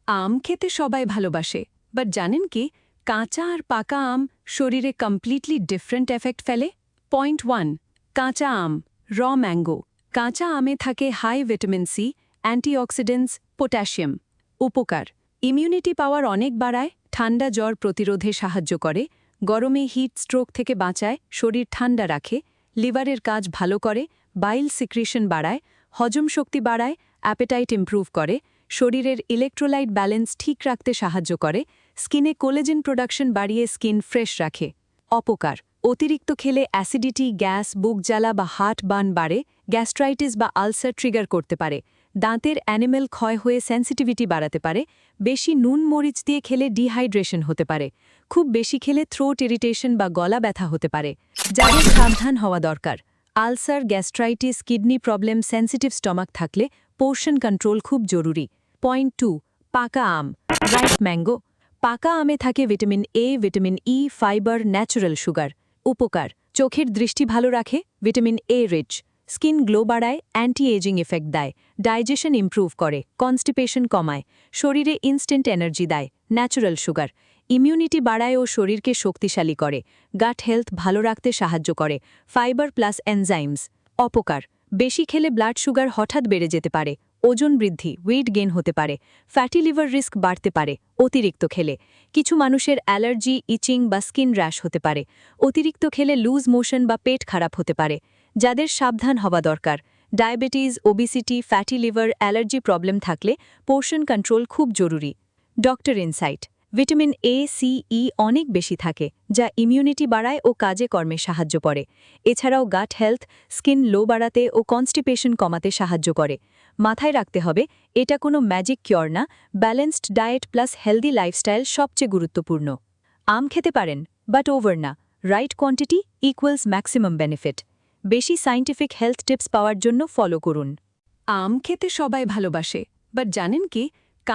আম খেতে সবাই ভালোবাসে, বাট জানেন কি কাঁচা আর পাকা আম শরীরে কমপ্লিটলি ডিফারেন্ট এফেক্ট ফেলে। পয়েন্ট 1, কাঁচা আম, র ম্যাঙ্গো। কাঁচা আমে থাকে high vitamin C, antioxidants, potassium. উপকার: ইমিউনিটি পাওয়ার অনেক বাড়ায়, ঠান্ডা জ্বর প্রতিরোধে সাহায্য করে, গরমে হিট স্ট্রোক থেকে বাঁচায়, শরীর ঠান্ডা রাখে, লিভারের কাজ ভালো করে, বাইল সিক্রিশন বাড়ায়, হজম শক্তি বাড়ায়, অ্যাপেটাইট ইমপ্রুভ করে, শরীরের ইলেকট্রোলাইট ব্যালেন্স ঠিক রাখতে সাহায্য করে, স্কিনে কোলেজেন প্রোডাকশন বাড়িয়ে স্কিন ফ্রেশ রাখে। অপকার: অতিরিক্ত খেলে অ্যাসিডিটি, গ্যাস, বুক জ্বালা বা হার্ট বার্ন বাড়ে, গ্যাস্ট্রাইটিস বা আলসার ট্রিগার করতে পারে, দাঁতের অ্যানিমেল ক্ষয় হয়ে সেন্সিটিভিটি বাড়াতে পারে, বেশি নুন মরিচ দিয়ে খেলে ডিহাইড্রেশন হতে পারে, খুব বেশি খেলে থ্রোট ইরিটেশন বা গলা ব্যথা হতে পারে। যাদের সাবধান হওয়া দরকার: ulcer, gastritis, kidney problem, sensitive stomach থাকলে পোর্শন কন্ট্রোল খুব জরুরি। পয়েন্ট 2, পাকা আম, রাইপ ম্যাঙ্গো। পাকা আমে থাকে vitamin A, vitamin E, fibre, natural sugar. উপকার: চোখের দৃষ্টি ভালো রাখে, vitamin A rich, skin glow বাড়ায়, অ্যান্টি এজিং এফেক্ট দেয়, ডাইজেশন ইমপ্রুভ করে, কনস্টিপেশন কমায়, শরীরে ইনস্ট্যান্ট এনার্জি দেয়, ন্যাচারাল সুগার, ইমিউনিটি বাড়ায় ও শরীরকে শক্তিশালী করে, গাট হেলথ ভালো রাখতে সাহায্য করে, ফাইবার প্লাস এনজাইমস। অপকার: বেশি খেলে ব্লাড সুগার হঠাৎ বেড়ে যেতে পারে, ওজন বৃদ্ধি, ওয়েট গেইন হতে পারে, ফ্যাটি লিভার রিস্ক বাড়তে পারে অতিরিক্ত খেলে, কিছু মানুষের অ্যালার্জি, ইচিং বা স্কিন র্যাশ হতে পারে, অতিরিক্ত খেলে লুজ মোশন বা পেট খারাপ হতে পারে। যাদের সাবধান হওয়া দরকার: diabetes, obesity, fatty liver, allergy problem থাকলে পোর্শন কন্ট্রোল খুব জরুরি। Doctor insight: vitamin A, C, E অনেক বেশি থাকে, যা ইমিউনিটি বাড়ায় ও কাজে কর্মে সাহায্য করে। এছাড়াও গাট হেলথ, স্কিন লো বাড়াতে ও কনস্টিপেশন কমাতে সাহায্য করে। মাথায় রাখতে হবে, এটা কোনো ম্যাজিক কিওর না, balanced diet plus healthy lifestyle সবচেয়ে গুরুত্বপূর্ণ। আম খেতে পারেন, বাট ওভার না। Right quantity equals maximum benefit. বেশি সায়েন্টিফিক হেলথ টিপস পাওয়ার জন্য ফলো করুন। আম খেতে সবাই ভালোবাসে, বাট জানেন কি